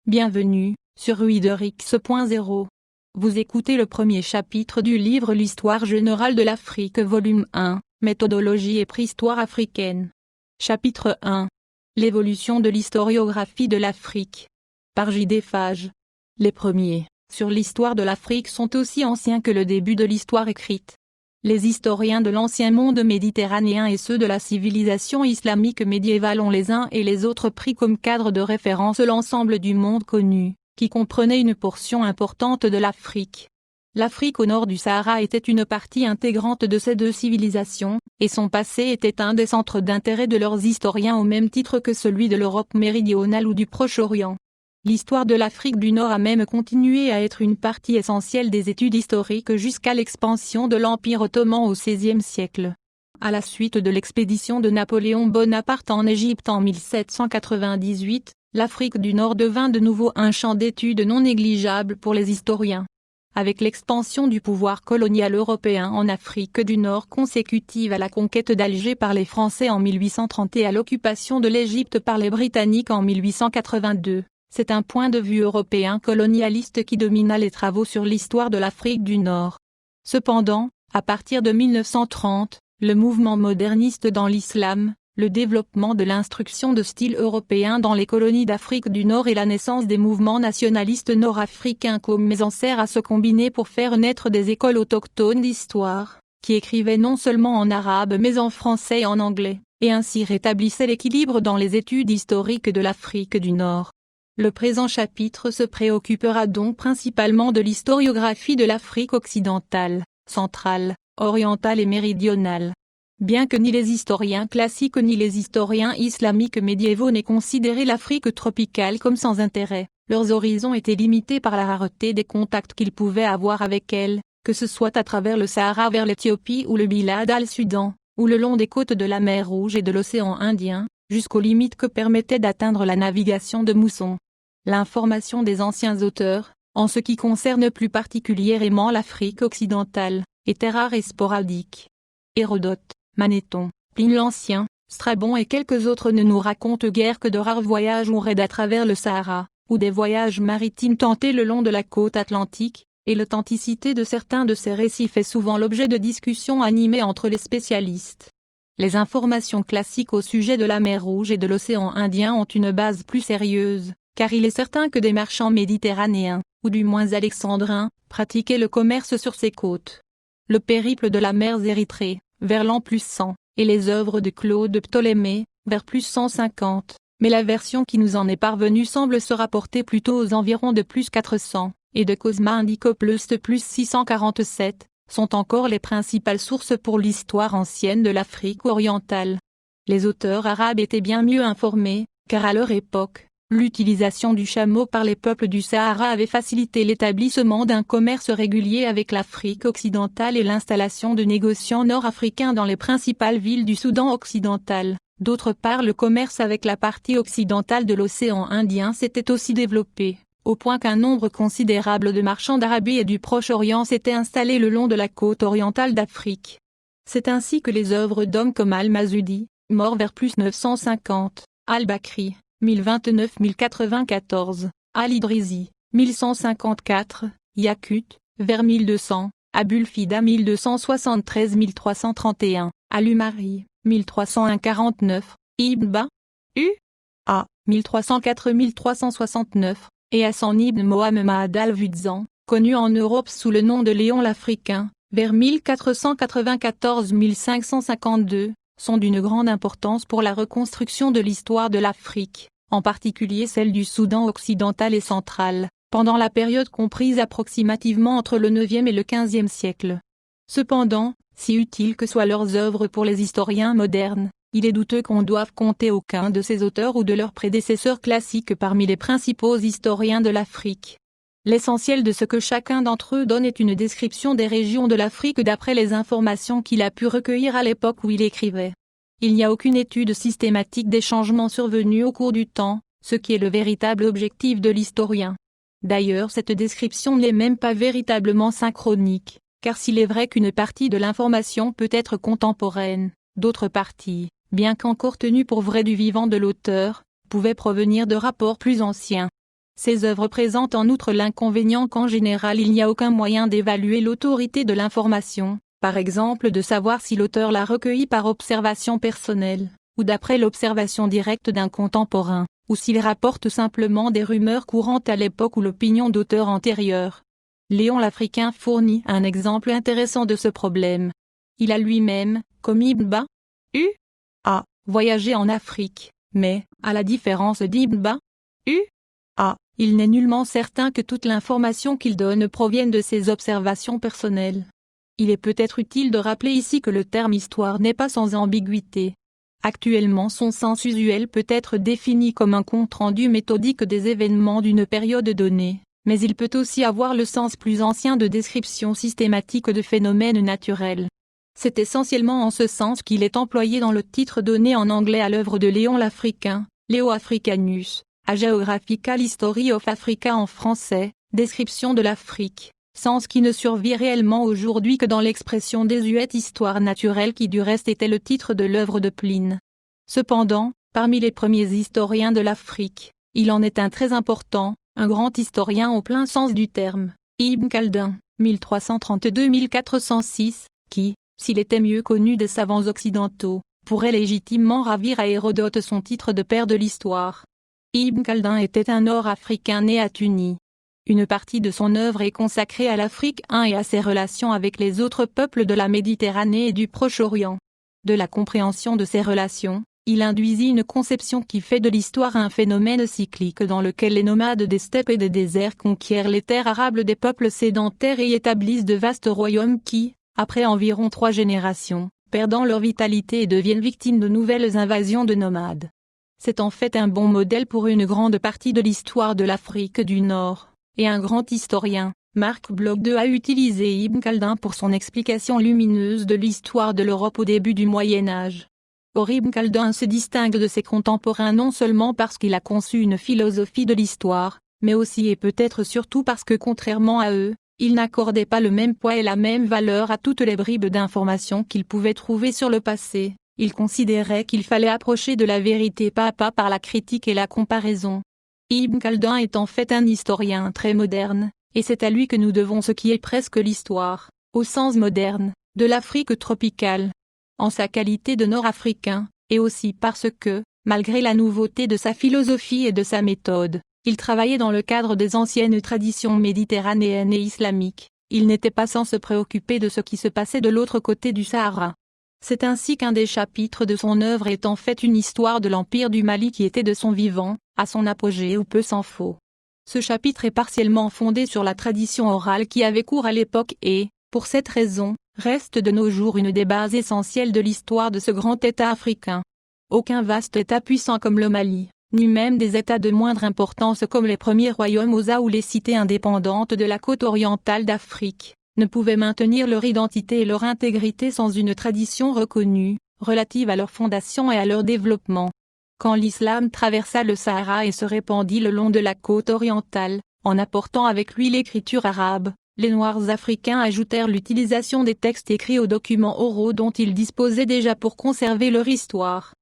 Bienvenue, sur Readerix.0. Vous écoutez le premier chapitre du livre L'Histoire générale de l'Afrique volume 1, Méthodologie et préhistoire africaine. Chapitre 1. L'évolution de l'historiographie de l'Afrique. Par J.D. Fage. Les premiers, sur l'histoire de l'Afrique sont aussi anciens que le début de l'histoire écrite. Les historiens de l'ancien monde méditerranéen et ceux de la civilisation islamique médiévale ont les uns et les autres pris comme cadre de référence l'ensemble du monde connu, qui comprenait une portion importante de l'Afrique. L'Afrique au nord du Sahara était une partie intégrante de ces deux civilisations, et son passé était un des centres d'intérêt de leurs historiens au même titre que celui de l'Europe méridionale ou du Proche-Orient. L'histoire de l'Afrique du Nord a même continué à être une partie essentielle des études historiques jusqu'à l'expansion de l'Empire ottoman au XVIe siècle. À la suite de l'expédition de Napoléon Bonaparte en Égypte en 1798, l'Afrique du Nord devint de nouveau un champ d'études non négligeable pour les historiens. Avec l'expansion du pouvoir colonial européen en Afrique du Nord consécutive à la conquête d'Alger par les Français en 1830 et à l'occupation de l'Égypte par les Britanniques en 1882, c'est un point de vue européen colonialiste qui domina les travaux sur l'histoire de l'Afrique du Nord. Cependant, à partir de 1930, le mouvement moderniste dans l'islam, le développement de l'instruction de style européen dans les colonies d'Afrique du Nord et la naissance des mouvements nationalistes nord-africains commencèrent à se combiner pour faire naître des écoles autochtones d'histoire, qui écrivaient non seulement en arabe mais en français et en anglais, et ainsi rétablissaient l'équilibre dans les études historiques de l'Afrique du Nord. Le présent chapitre se préoccupera donc principalement de l'historiographie de l'Afrique occidentale, centrale, orientale et méridionale. Bien que ni les historiens classiques ni les historiens islamiques médiévaux n'aient considéré l'Afrique tropicale comme sans intérêt, leurs horizons étaient limités par la rareté des contacts qu'ils pouvaient avoir avec elle, que ce soit à travers le Sahara vers l'Éthiopie ou le Bilad al-Soudan, ou le long des côtes de la mer Rouge et de l'océan Indien, jusqu'aux limites que permettait d'atteindre la navigation de mousson. L'information des anciens auteurs, en ce qui concerne plus particulièrement l'Afrique occidentale, était rare et sporadique. Hérodote, Manéthon, Pline l'Ancien, Strabon et quelques autres ne nous racontent guère que de rares voyages ou raids à travers le Sahara, ou des voyages maritimes tentés le long de la côte atlantique, et l'authenticité de certains de ces récits fait souvent l'objet de discussions animées entre les spécialistes. Les informations classiques au sujet de la mer Rouge et de l'océan Indien ont une base plus sérieuse, car il est certain que des marchands méditerranéens, ou du moins alexandrins, pratiquaient le commerce sur ces côtes. Le périple de la mer Érythrée, vers l'an plus 100, et les œuvres de Claude Ptolémée, vers plus 150, mais la version qui nous en est parvenue semble se rapporter plutôt aux environs de plus 400, et de Cosma Indicopleus de plus 647, sont encore les principales sources pour l'histoire ancienne de l'Afrique orientale. Les auteurs arabes étaient bien mieux informés, car à leur époque, l'utilisation du chameau par les peuples du Sahara avait facilité l'établissement d'un commerce régulier avec l'Afrique occidentale et l'installation de négociants nord-africains dans les principales villes du Soudan occidental. D'autre part, le commerce avec la partie occidentale de l'océan Indien s'était aussi développé, au point qu'un nombre considérable de marchands d'Arabie et du Proche-Orient s'étaient installés le long de la côte orientale d'Afrique. C'est ainsi que les œuvres d'hommes comme Al-Mazudi, mort vers plus 950, Al-Bakri, 1029-1094, Al-Idrisi, 1154, Yakut, vers 1200, Abul-Fida 1273-1331, Al-Umari, 1301-49, Ibn Ba, U.A. 1304-1369, et Hassan ibn Mohammed al-Vudzan, connu en Europe sous le nom de Léon l'Africain, vers 1494-1552, sont d'une grande importance pour la reconstruction de l'histoire de l'Afrique, en particulier celle du Soudan occidental et central, pendant la période comprise approximativement entre le IXe et le XVe siècle. Cependant, si utiles que soient leurs œuvres pour les historiens modernes, il est douteux qu'on doive compter aucun de ces auteurs ou de leurs prédécesseurs classiques parmi les principaux historiens de l'Afrique. L'essentiel de ce que chacun d'entre eux donne est une description des régions de l'Afrique d'après les informations qu'il a pu recueillir à l'époque où il écrivait. Il n'y a aucune étude systématique des changements survenus au cours du temps, ce qui est le véritable objectif de l'historien. D'ailleurs, cette description n'est même pas véritablement synchronique, car s'il est vrai qu'une partie de l'information peut être contemporaine, d'autres parties, bien qu'encore tenues pour vraies du vivant de l'auteur, pouvaient provenir de rapports plus anciens. Ces œuvres présentent en outre l'inconvénient qu'en général il n'y a aucun moyen d'évaluer l'autorité de l'information, par exemple de savoir si l'auteur l'a recueillie par observation personnelle, ou d'après l'observation directe d'un contemporain, ou s'il rapporte simplement des rumeurs courantes à l'époque ou l'opinion d'auteurs antérieurs. Léon l'Africain fournit un exemple intéressant de ce problème. Il a lui-même, comme Ibn Battuta, voyagé en Afrique, mais, à la différence d'Ibn Battuta, il n'est nullement certain que toute l'information qu'il donne provienne de ses observations personnelles. Il est peut-être utile de rappeler ici que le terme histoire n'est pas sans ambiguïté. Actuellement son sens usuel peut être défini comme un compte-rendu méthodique des événements d'une période donnée, mais il peut aussi avoir le sens plus ancien de description systématique de phénomènes naturels. C'est essentiellement en ce sens qu'il est employé dans le titre donné en anglais à l'œuvre de Léon l'Africain, Leo Africanus, A Geographical History of Africa en français, description de l'Afrique, sens qui ne survit réellement aujourd'hui que dans l'expression désuète histoire naturelle qui du reste était le titre de l'œuvre de Pline. Cependant, parmi les premiers historiens de l'Afrique, il en est un très important, un grand historien au plein sens du terme, Ibn Khaldun, 1332-1406, qui, s'il était mieux connu des savants occidentaux, pourrait légitimement ravir à Hérodote son titre de père de l'histoire. Ibn Khaldun était un Nord-Africain né à Tunis. Une partie de son œuvre est consacrée à l'Afrique et à ses relations avec les autres peuples de la Méditerranée et du Proche-Orient. De la compréhension de ces relations, il induisit une conception qui fait de l'histoire un phénomène cyclique dans lequel les nomades des steppes et des déserts conquièrent les terres arables des peuples sédentaires et établissent de vastes royaumes qui, après environ 3 générations, perdant leur vitalité et deviennent victimes de nouvelles invasions de nomades. C'est en fait un bon modèle pour une grande partie de l'histoire de l'Afrique du Nord, et un grand historien, Marc Bloch II a utilisé Ibn Khaldun pour son explication lumineuse de l'histoire de l'Europe au début du Moyen Âge. Or Ibn Khaldun se distingue de ses contemporains non seulement parce qu'il a conçu une philosophie de l'histoire, mais aussi et peut-être surtout parce que contrairement à eux, il n'accordait pas le même poids et la même valeur à toutes les bribes d'informations qu'il pouvait trouver sur le passé. Il considérait qu'il fallait approcher de la vérité pas à pas par la critique et la comparaison. Ibn Khaldun est en fait un historien très moderne, et c'est à lui que nous devons ce qui est presque l'histoire, au sens moderne, de l'Afrique tropicale. En sa qualité de Nord-Africain, et aussi parce que, malgré la nouveauté de sa philosophie et de sa méthode, il travaillait dans le cadre des anciennes traditions méditerranéennes et islamiques, il n'était pas sans se préoccuper de ce qui se passait de l'autre côté du Sahara. C'est ainsi qu'un des chapitres de son œuvre est en fait une histoire de l'Empire du Mali qui était de son vivant, à son apogée ou peu s'en faut. Ce chapitre est partiellement fondé sur la tradition orale qui avait cours à l'époque et, pour cette raison, reste de nos jours une des bases essentielles de l'histoire de ce grand État africain. Aucun vaste État puissant comme le Mali, ni même des États de moindre importance comme les premiers royaumes Osa ou les cités indépendantes de la côte orientale d'Afrique, ne pouvaient maintenir leur identité et leur intégrité sans une tradition reconnue, relative à leur fondation et à leur développement. Quand l'islam traversa le Sahara et se répandit le long de la côte orientale, en apportant avec lui l'écriture arabe, les Noirs africains ajoutèrent l'utilisation des textes écrits aux documents oraux dont ils disposaient déjà pour conserver leur histoire.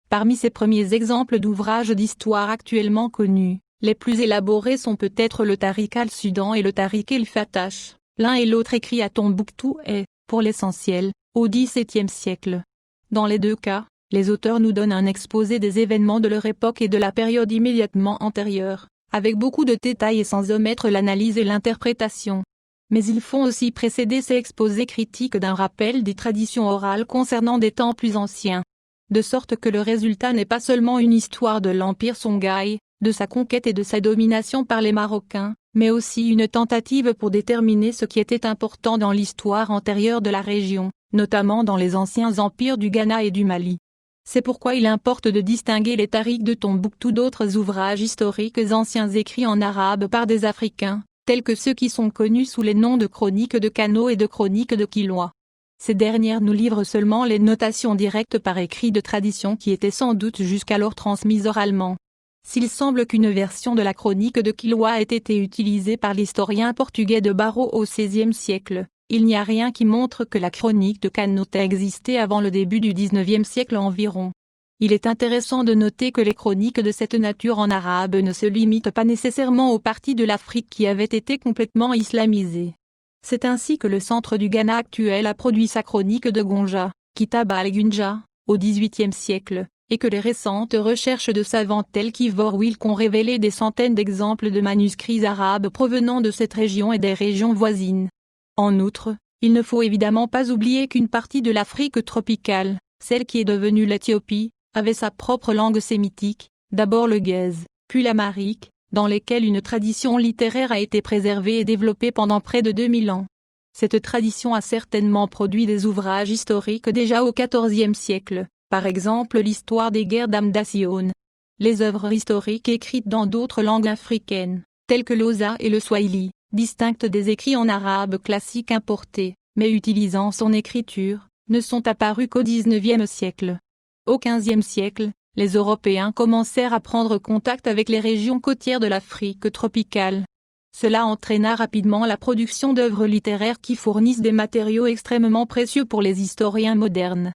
Parmi ces premiers exemples d'ouvrages d'histoire actuellement connus, les plus élaborés sont peut-être le Tariq al-Sudan et le Tariq el-Fatash, l'un et l'autre écrits à Tombouctou et, pour l'essentiel, au XVIIe siècle. Dans les deux cas, les auteurs nous donnent un exposé des événements de leur époque et de la période immédiatement antérieure, avec beaucoup de détails et sans omettre l'analyse et l'interprétation. Mais ils font aussi précéder ces exposés critiques d'un rappel des traditions orales concernant des temps plus anciens. De sorte que le résultat n'est pas seulement une histoire de l'Empire Songhai, de sa conquête et de sa domination par les Marocains, mais aussi une tentative pour déterminer ce qui était important dans l'histoire antérieure de la région, notamment dans les anciens empires du Ghana et du Mali. C'est pourquoi il importe de distinguer les Tariq de Tombouctou d'autres ouvrages historiques anciens écrits en arabe par des Africains, tels que ceux qui sont connus sous les noms de chroniques de Kano et de chroniques de Kilwa. Ces dernières nous livrent seulement les notations directes par écrit de tradition qui étaient sans doute jusqu'alors transmises oralement. S'il semble qu'une version de la chronique de Kilwa ait été utilisée par l'historien portugais de Barrow au XVIe siècle, il n'y a rien qui montre que la chronique de Kano ait existé avant le début du XIXe siècle environ. Il est intéressant de noter que les chroniques de cette nature en arabe ne se limitent pas nécessairement aux parties de l'Afrique qui avaient été complètement islamisées. C'est ainsi que le centre du Ghana actuel a produit sa chronique de Gonja, Kitab al-Gunja, au XVIIIe siècle, et que les récentes recherches de savants tels qu'Ivor Wilk ont révélé des centaines d'exemples de manuscrits arabes provenant de cette région et des régions voisines. En outre, il ne faut évidemment pas oublier qu'une partie de l'Afrique tropicale, celle qui est devenue l'Éthiopie, avait sa propre langue sémitique, d'abord le Gèze, puis l'amharique, dans lesquelles une tradition littéraire a été préservée et développée pendant près de 2000 ans. Cette tradition a certainement produit des ouvrages historiques déjà au XIVe siècle, par exemple l'histoire des guerres d'Amdacion. Les œuvres historiques écrites dans d'autres langues africaines, telles que l'Hausa et le Swahili, distinctes des écrits en arabe classique importés, mais utilisant son écriture, ne sont apparues qu'au XIXe siècle. Au XVe siècle, les Européens commencèrent à prendre contact avec les régions côtières de l'Afrique tropicale. Cela entraîna rapidement la production d'œuvres littéraires qui fournissent des matériaux extrêmement précieux pour les historiens modernes.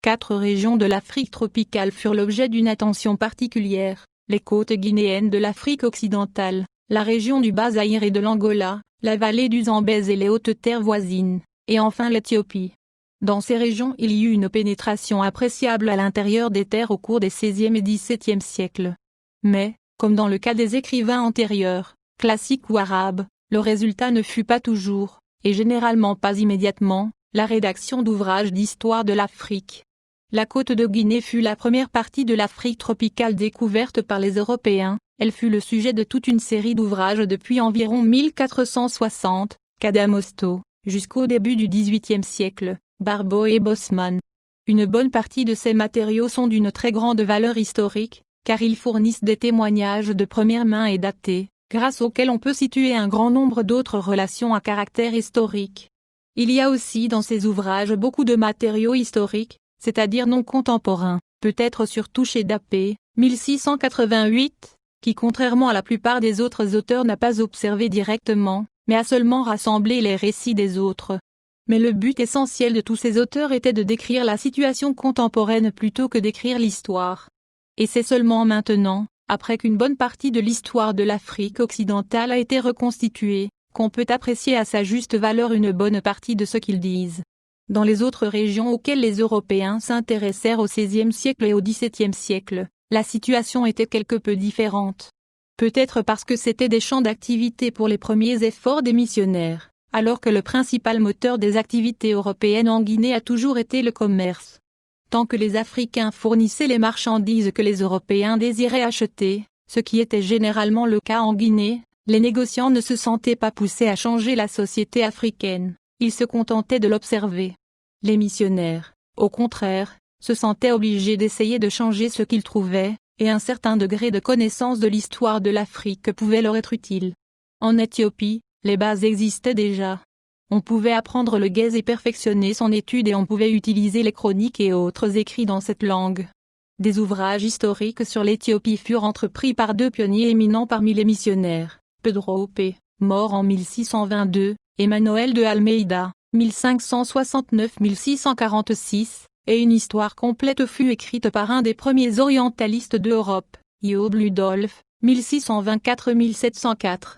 4 régions de l'Afrique tropicale furent l'objet d'une attention particulière, les côtes guinéennes de l'Afrique occidentale, la région du Bas-Zaïre et de l'Angola, la vallée du Zambèze et les hautes terres voisines, et enfin l'Éthiopie. Dans ces régions il y eut une pénétration appréciable à l'intérieur des terres au cours des XVIe et XVIIe siècles. Mais, comme dans le cas des écrivains antérieurs, classiques ou arabes, le résultat ne fut pas toujours, et généralement pas immédiatement, la rédaction d'ouvrages d'histoire de l'Afrique. La côte de Guinée fut la première partie de l'Afrique tropicale découverte par les Européens, elle fut le sujet de toute une série d'ouvrages depuis environ 1460, Cadamosto, jusqu'au début du XVIIIe siècle. Barbault et Bosman. Une bonne partie de ces matériaux sont d'une très grande valeur historique, car ils fournissent des témoignages de première main et datés, grâce auxquels on peut situer un grand nombre d'autres relations à caractère historique. Il y a aussi dans ces ouvrages beaucoup de matériaux historiques, c'est-à-dire non contemporains, peut-être surtout chez Dapé, 1688, qui contrairement à la plupart des autres auteurs n'a pas observé directement, mais a seulement rassemblé les récits des autres. Mais le but essentiel de tous ces auteurs était de décrire la situation contemporaine plutôt que d'écrire l'histoire. Et c'est seulement maintenant, après qu'une bonne partie de l'histoire de l'Afrique occidentale a été reconstituée, qu'on peut apprécier à sa juste valeur une bonne partie de ce qu'ils disent. Dans les autres régions auxquelles les Européens s'intéressèrent au XVIe siècle et au XVIIe siècle, la situation était quelque peu différente. Peut-être parce que c'étaient des champs d'activité pour les premiers efforts des missionnaires. Alors que le principal moteur des activités européennes en Guinée a toujours été le commerce. Tant que les Africains fournissaient les marchandises que les Européens désiraient acheter, ce qui était généralement le cas en Guinée, les négociants ne se sentaient pas poussés à changer la société africaine, ils se contentaient de l'observer. Les missionnaires, au contraire, se sentaient obligés d'essayer de changer ce qu'ils trouvaient, et un certain degré de connaissance de l'histoire de l'Afrique pouvait leur être utile. En Éthiopie, les bases existaient déjà. On pouvait apprendre le Gèze et perfectionner son étude et on pouvait utiliser les chroniques et autres écrits dans cette langue. Des ouvrages historiques sur l'Éthiopie furent entrepris par 2 pionniers éminents parmi les missionnaires, Pedro P., mort en 1622, et Manuel de Almeida, 1569-1646, et une histoire complète fut écrite par un des premiers orientalistes d'Europe, Hiob Ludolf, 1624-1704.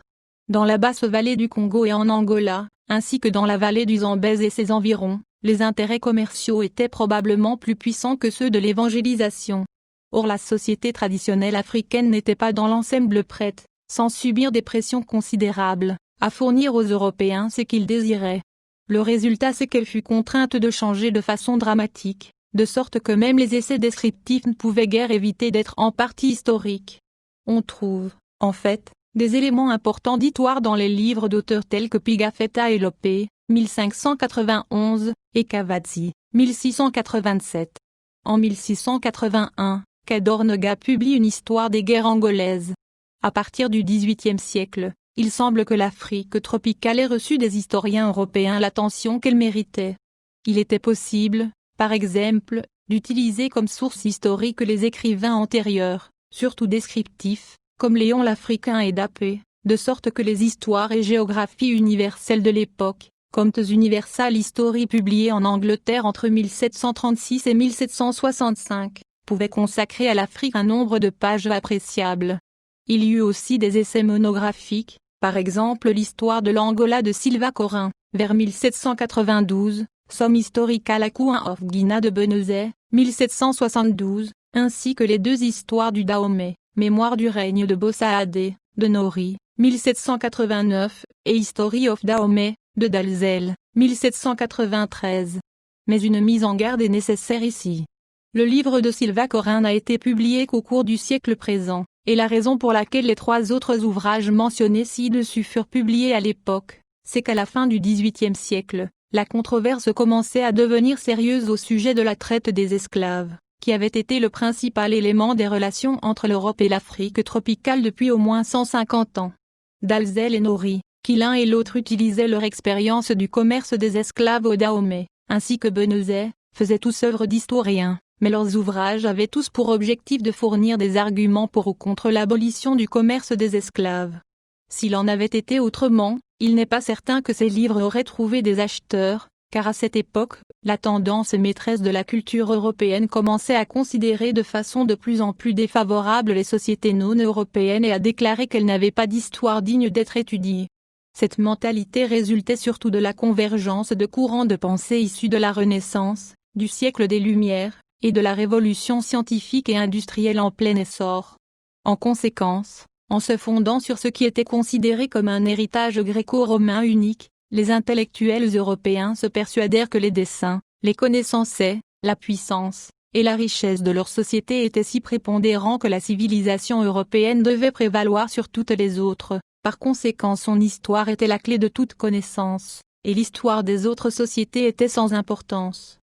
Dans la basse vallée du Congo et en Angola, ainsi que dans la vallée du Zambèze et ses environs, les intérêts commerciaux étaient probablement plus puissants que ceux de l'évangélisation. Or la société traditionnelle africaine n'était pas dans l'ensemble prête, sans subir des pressions considérables, à fournir aux Européens ce qu'ils désiraient. Le résultat c'est qu'elle fut contrainte de changer de façon dramatique, de sorte que même les essais descriptifs ne pouvaient guère éviter d'être en partie historiques. On trouve, en fait, des éléments importants d'histoire dans les livres d'auteurs tels que Pigafetta et Lope, 1591, et Cavazzi, 1687. En 1681, Cadornega publie une histoire des guerres angolaises. À partir du XVIIIe siècle, il semble que l'Afrique tropicale ait reçu des historiens européens l'attention qu'elle méritait. Il était possible, par exemple, d'utiliser comme source historique les écrivains antérieurs, surtout descriptifs, comme Léon l'Africain et Dapé, de sorte que les histoires et géographies universelles de l'époque, Comptes Universal History publiés en Angleterre entre 1736 et 1765, pouvait consacrer à l'Afrique un nombre de pages appréciables. Il y eut aussi des essais monographiques, par exemple l'histoire de l'Angola de Silva Corin, vers 1792, Some Historical Account of Guinea de Benezet, 1772, ainsi que les deux histoires du Dahomey, Mémoire du règne de Bossaadé, de Nori, 1789, et History of Dahomey, de Dalzell, 1793. Mais une mise en garde est nécessaire ici. Le livre de Silva Corin n'a été publié qu'au cours du siècle présent, et la raison pour laquelle les trois autres ouvrages mentionnés ci-dessus furent publiés à l'époque, c'est qu'à la fin du XVIIIe siècle, la controverse commençait à devenir sérieuse au sujet de la traite des esclaves, qui avait été le principal élément des relations entre l'Europe et l'Afrique tropicale depuis au moins 150 ans. Dalzell et Nori, qui l'un et l'autre utilisaient leur expérience du commerce des esclaves au Dahomey, ainsi que Benezet, faisaient tous œuvre d'historiens, mais leurs ouvrages avaient tous pour objectif de fournir des arguments pour ou contre l'abolition du commerce des esclaves. S'il en avait été autrement, il n'est pas certain que ces livres auraient trouvé des acheteurs, car à cette époque, la tendance maîtresse de la culture européenne commençait à considérer de façon de plus en plus défavorable les sociétés non européennes et à déclarer qu'elles n'avaient pas d'histoire digne d'être étudiée. Cette mentalité résultait surtout de la convergence de courants de pensée issus de la Renaissance, du siècle des Lumières, et de la révolution scientifique et industrielle en plein essor. En conséquence, en se fondant sur ce qui était considéré comme un héritage gréco-romain unique, les intellectuels européens se persuadèrent que les desseins, les connaissances et, la puissance, et la richesse de leur société étaient si prépondérants que la civilisation européenne devait prévaloir sur toutes les autres. Par conséquent, son histoire était la clé de toute connaissance, et l'histoire des autres sociétés était sans importance.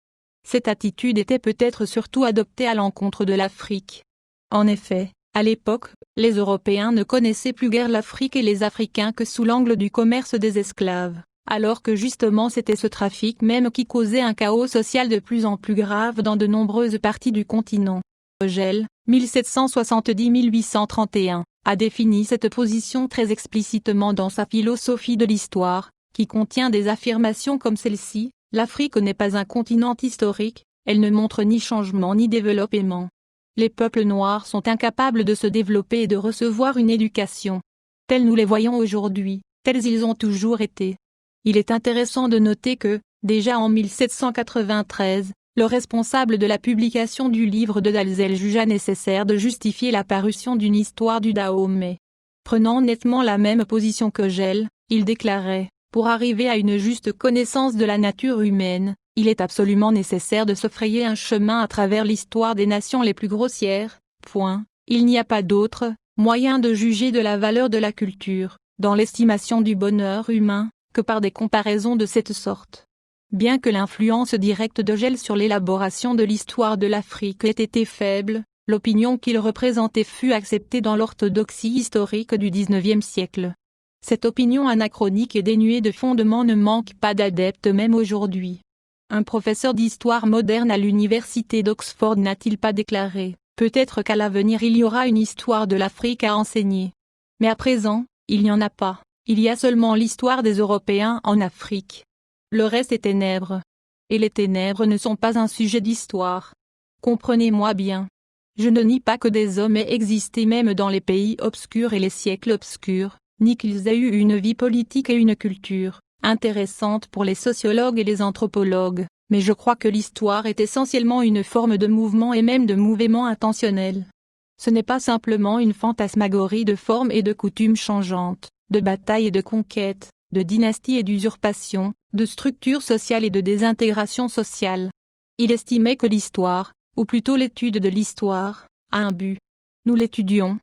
Cette attitude était peut-être surtout adoptée à l'encontre de l'Afrique. En effet, à l'époque, les Européens ne connaissaient plus guère l'Afrique et les Africains que sous l'angle du commerce des esclaves, alors que justement c'était ce trafic même qui causait un chaos social de plus en plus grave dans de nombreuses parties du continent. Vogel, 1770-1831, a défini cette position très explicitement dans sa philosophie de l'histoire, qui contient des affirmations comme celle-ci: l'Afrique n'est pas un continent historique, elle ne montre ni changement ni développement. Les peuples noirs sont incapables de se développer et de recevoir une éducation. Tels nous les voyons aujourd'hui, tels ils ont toujours été. Il est intéressant de noter que, déjà en 1793, le responsable de la publication du livre de Dalzell jugea nécessaire de justifier la parution d'une histoire du Dahomey. Prenant nettement la même position que Gell, il déclarait: pour arriver à une juste connaissance de la nature humaine, il est absolument nécessaire de se frayer un chemin à travers l'histoire des nations les plus grossières. Il n'y a pas d'autre moyen de juger de la valeur de la culture, dans l'estimation du bonheur humain, que par des comparaisons de cette sorte. Bien que l'influence directe de Gell sur l'élaboration de l'histoire de l'Afrique ait été faible, l'opinion qu'il représentait fut acceptée dans l'orthodoxie historique du XIXe siècle. Cette opinion anachronique et dénuée de fondement ne manque pas d'adeptes même aujourd'hui. Un professeur d'histoire moderne à l'université d'Oxford n'a-t-il pas déclaré: peut-être qu'à l'avenir il y aura une histoire de l'Afrique à enseigner. Mais à présent, il n'y en a pas, il y a seulement l'histoire des Européens en Afrique. Le reste est ténèbres. Et les ténèbres ne sont pas un sujet d'histoire. Comprenez-moi bien. Je ne nie pas que des hommes aient existé même dans les pays obscurs et les siècles obscurs, ni qu'ils aient eu une vie politique et une culture intéressante pour les sociologues et les anthropologues, mais je crois que l'histoire est essentiellement une forme de mouvement et même de mouvement intentionnel. Ce n'est pas simplement une fantasmagorie de formes et de coutumes changeantes, de batailles et de conquêtes, de dynasties et d'usurpations, de structures sociales et de désintégration sociale. Il estimait que l'histoire, ou plutôt l'étude de l'histoire, a un but. Nous l'étudions,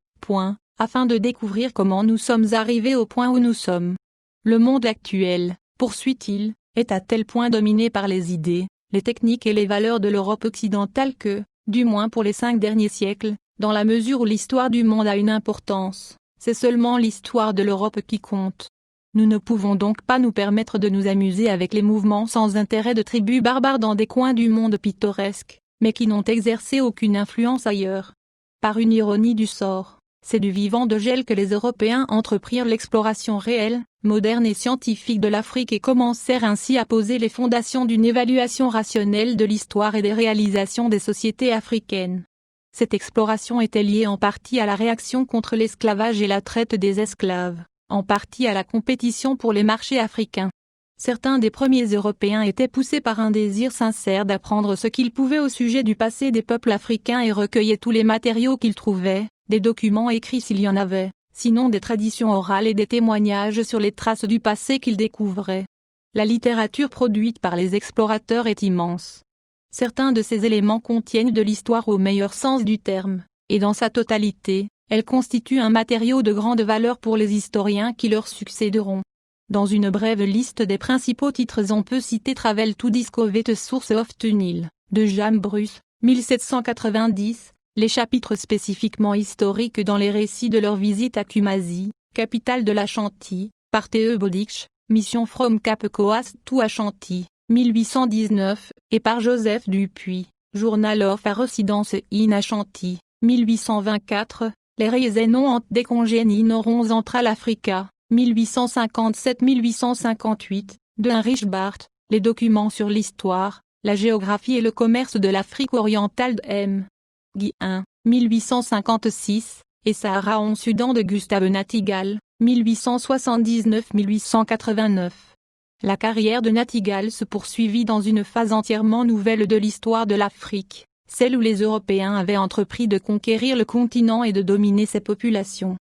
afin de découvrir comment nous sommes arrivés au point où nous sommes. Le monde actuel, poursuit-il, est à tel point dominé par les idées, les techniques et les valeurs de l'Europe occidentale que, du moins pour les 5 derniers siècles, dans la mesure où l'histoire du monde a une importance, c'est seulement l'histoire de l'Europe qui compte. Nous ne pouvons donc pas nous permettre de nous amuser avec les mouvements sans intérêt de tribus barbares dans des coins du monde pittoresques, mais qui n'ont exercé aucune influence ailleurs. Par une ironie du sort, c'est du vivant de Gell que les Européens entreprirent l'exploration réelle, moderne et scientifique de l'Afrique et commencèrent ainsi à poser les fondations d'une évaluation rationnelle de l'histoire et des réalisations des sociétés africaines. Cette exploration était liée en partie à la réaction contre l'esclavage et la traite des esclaves, en partie à la compétition pour les marchés africains. Certains des premiers Européens étaient poussés par un désir sincère d'apprendre ce qu'ils pouvaient au sujet du passé des peuples africains et recueillaient tous les matériaux qu'ils trouvaient, des documents écrits s'il y en avait, sinon des traditions orales et des témoignages sur les traces du passé qu'ils découvraient. La littérature produite par les explorateurs est immense. Certains de ces éléments contiennent de l'histoire au meilleur sens du terme, et dans sa totalité, elle constitue un matériau de grande valeur pour les historiens qui leur succéderont. Dans une brève liste des principaux titres on peut citer Travel to Discover the Source of the Nile, de James Bruce, 1790, les chapitres spécifiquement historiques dans les récits de leur visite à Kumasi, capitale de l'Ashanti, par T.E. Bowditch, Mission from Cape Coast to Ashanti, 1819, et par Joseph Dupuis, Journal of a Residence in Ashanti, 1824, les Reasons and the Congenies in Central Africa, 1857-1858, de Heinrich Barth, les documents sur l'histoire, la géographie et le commerce de l'Afrique orientale de M. Guihin, 1856, et Sahara en Soudan de Gustave Nattigal, 1879-1889. La carrière de Nattigal se poursuivit dans une phase entièrement nouvelle de l'histoire de l'Afrique, celle où les Européens avaient entrepris de conquérir le continent et de dominer ses populations.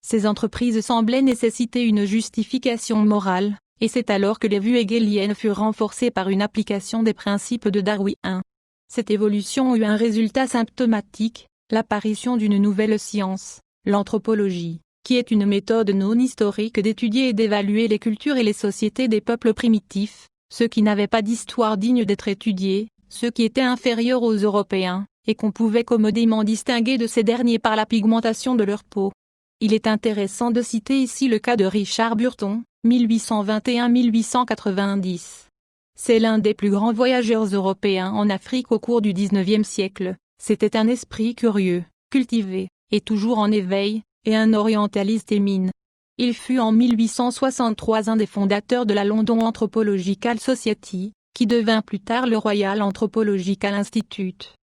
Ces entreprises semblaient nécessiter une justification morale, et c'est alors que les vues hegeliennes furent renforcées par une application des principes de Darwin. Cette évolution eut un résultat symptomatique, l'apparition d'une nouvelle science, l'anthropologie, qui est une méthode non historique d'étudier et d'évaluer les cultures et les sociétés des peuples primitifs, ceux qui n'avaient pas d'histoire digne d'être étudiée, ceux qui étaient inférieurs aux Européens, et qu'on pouvait commodément distinguer de ces derniers par la pigmentation de leur peau. Il est intéressant de citer ici le cas de Richard Burton, 1821-1890. C'est l'un des plus grands voyageurs européens en Afrique au cours du XIXe siècle. C'était un esprit curieux, cultivé, et toujours en éveil, et un orientaliste émine. Il fut en 1863 un des fondateurs de la London Anthropological Society, qui devint plus tard le Royal Anthropological Institute.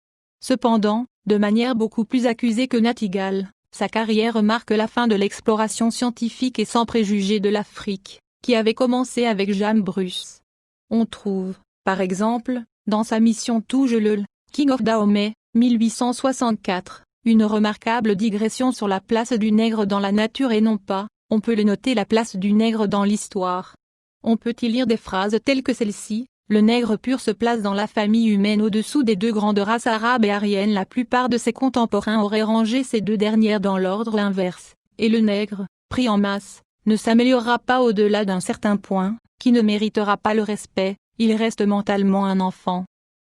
Cependant, de manière beaucoup plus accusée que Nattigal, sa carrière marque la fin de l'exploration scientifique et sans préjugés de l'Afrique, qui avait commencé avec James Bruce. On trouve, par exemple, dans sa mission Touge le King of Dahomey, 1864, une remarquable digression sur la place du nègre dans la nature et non pas, on peut le noter, la place du nègre dans l'histoire. On peut y lire des phrases telles que celle-ci: le nègre pur se place dans la famille humaine au-dessous des deux grandes races arabes et aryennes. La plupart de ses contemporains auraient rangé ces deux dernières dans l'ordre inverse, et le nègre, pris en masse, ne s'améliorera pas au-delà d'un certain point, qui ne méritera pas le respect, il reste mentalement un enfant.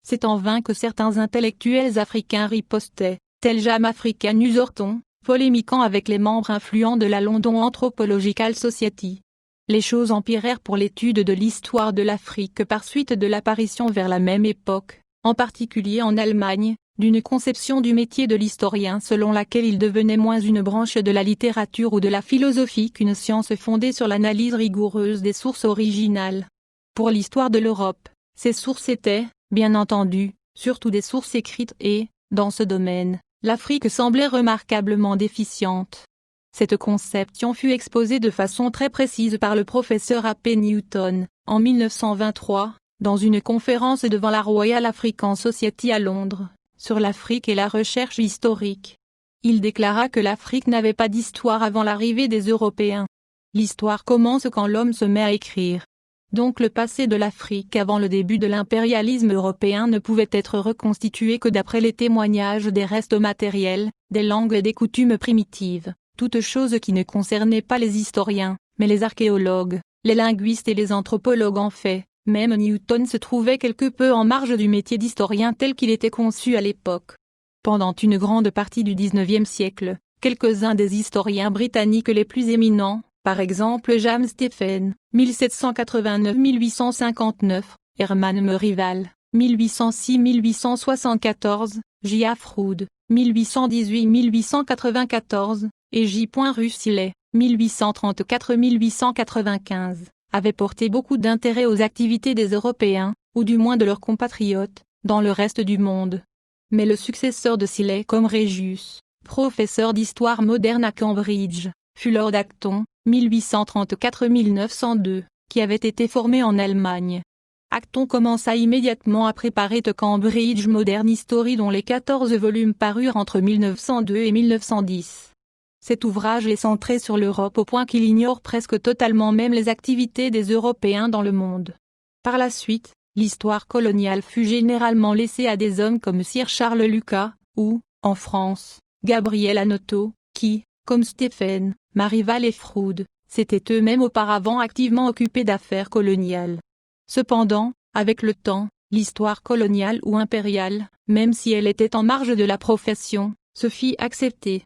C'est en vain que certains intellectuels africains ripostaient, tel James Africanus Horton, polémiquant avec les membres influents de la London Anthropological Society. Les choses empirèrent pour l'étude de l'histoire de l'Afrique par suite de l'apparition vers la même époque, en particulier en Allemagne, d'une conception du métier de l'historien selon laquelle il devenait moins une branche de la littérature ou de la philosophie qu'une science fondée sur l'analyse rigoureuse des sources originales. Pour l'histoire de l'Europe, ces sources étaient, bien entendu, surtout des sources écrites et, dans ce domaine, l'Afrique semblait remarquablement déficiente. Cette conception fut exposée de façon très précise par le professeur A. P. Newton, en 1923, dans une conférence devant la Royal African Society à Londres, sur l'Afrique et la recherche historique. Il déclara que l'Afrique n'avait pas d'histoire avant l'arrivée des Européens. L'histoire commence quand l'homme se met à écrire. Donc le passé de l'Afrique avant le début de l'impérialisme européen ne pouvait être reconstitué que d'après les témoignages des restes matériels, des langues et des coutumes primitives. Toutes choses qui ne concernaient pas les historiens, mais les archéologues, les linguistes et les anthropologues en fait. Même Newton se trouvait quelque peu en marge du métier d'historien tel qu'il était conçu à l'époque. Pendant une grande partie du XIXe siècle, quelques-uns des historiens britanniques les plus éminents, par exemple James Stephen, 1789-1859, Herman Merivale, 1806-1874, J. Froude, 1818-1894, et J. Russillet, 1834-1895, avaient porté beaucoup d'intérêt aux activités des Européens, ou du moins de leurs compatriotes, dans le reste du monde. mais le successeur de Siley comme Régius, professeur d'histoire moderne à Cambridge, fut Lord Acton, 1834-1902, qui avait été formé en Allemagne. Acton commença immédiatement à préparer The Cambridge Modern History dont les 14 volumes parurent entre 1902 et 1910. Cet ouvrage est centré sur l'Europe au point qu'il ignore presque totalement même les activités des Européens dans le monde. Par la suite, l'histoire coloniale fut généralement laissée à des hommes comme Sir Charles Lucas, ou, en France, Gabriel Hanotaux, qui, comme Stephen, Marival et Froude, s'étaient eux-mêmes auparavant activement occupés d'affaires coloniales. Cependant, avec le temps, l'histoire coloniale ou impériale, même si elle était en marge de la profession, se fit accepter.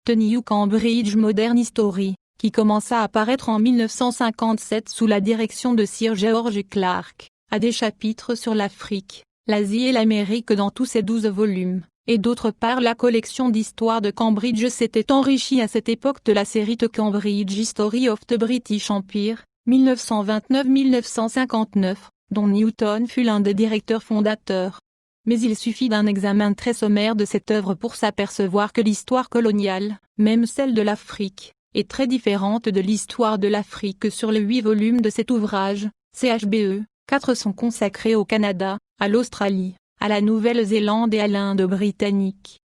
The New Cambridge Modern History, qui commença à paraître en 1957 sous la direction de Sir George Clarke, a des chapitres sur l'Afrique, l'Asie et l'Amérique dans tous ses 12 volumes, et d'autre part la collection d'histoire de Cambridge s'était enrichie à cette époque de la série The Cambridge History of the British Empire, 1929-1959, dont Newton fut l'un des directeurs fondateurs. Mais il suffit d'un examen très sommaire de cette œuvre pour s'apercevoir que l'histoire coloniale, même celle de l'Afrique, est très différente de l'histoire de l'Afrique sur les 8 volumes de cet ouvrage. CHBE, 4 sont consacrés au Canada, à l'Australie, à la Nouvelle-Zélande et à l'Inde britannique.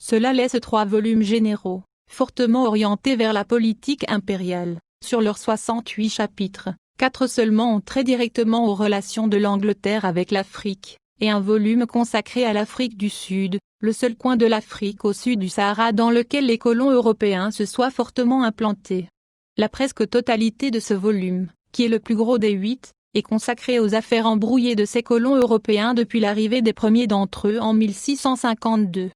Cela laisse 3 volumes généraux, fortement orientés vers la politique impériale. Sur leurs 68 chapitres, 4 seulement ont trait directement aux relations de l'Angleterre avec l'Afrique, et un volume consacré à l'Afrique du Sud, le seul coin de l'Afrique au sud du Sahara dans lequel les colons européens se soient fortement implantés. La presque totalité de ce volume, qui est le plus gros des 8, est consacrée aux affaires embrouillées de ces colons européens depuis l'arrivée des premiers d'entre eux en 1652.